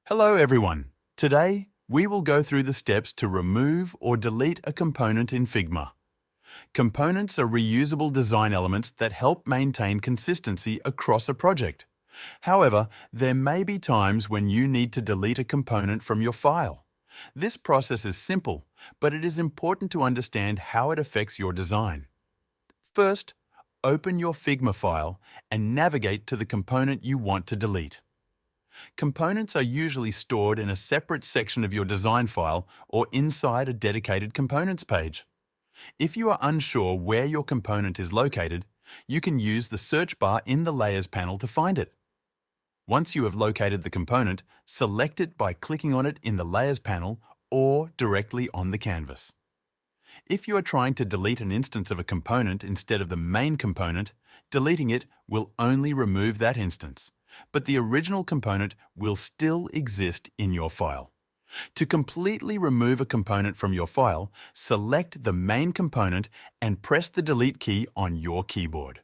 Hello everyone. Today, we will go through the steps to remove or delete a component in Figma. Components are reusable design elements that help maintain consistency across a project. However, there may be times when you need to delete a component from your file. This process is simple, but it is important to understand how it affects your design. First, open your Figma file and navigate to the component you want to delete. Components are usually stored in a separate section of your design file or inside a dedicated components page. If you are unsure where your component is located, you can use the search bar in the Layers panel to find it. Once you have located the component, select it by clicking on it in the Layers panel or directly on the canvas. If you are trying to delete an instance of a component instead of the main component, deleting it will only remove that instance, but the original component will still exist in your file. To completely remove a component from your file, select the main component and press the Delete key on your keyboard.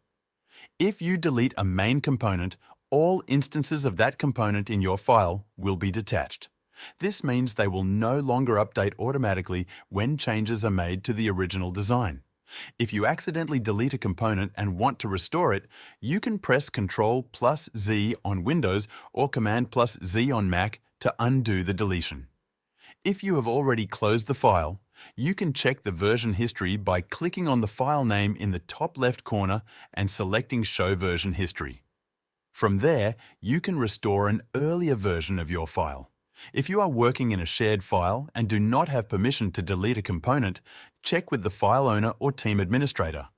If you delete a main component, all instances of that component in your file will be detached. This means they will no longer update automatically when changes are made to the original design. If you accidentally delete a component and want to restore it, you can press Ctrl+Z on Windows or Command+Z on Mac to undo the deletion. If you have already closed the file, you can check the version history by clicking on the file name in the top left corner and selecting Show Version History. From there, you can restore an earlier version of your file. If you are working in a shared file and do not have permission to delete a component, check with the file owner or team administrator.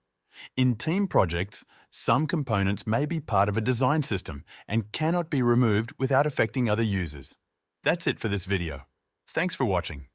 In team projects, some components may be part of a design system and cannot be removed without affecting other users. That's it for this video. Thanks for watching.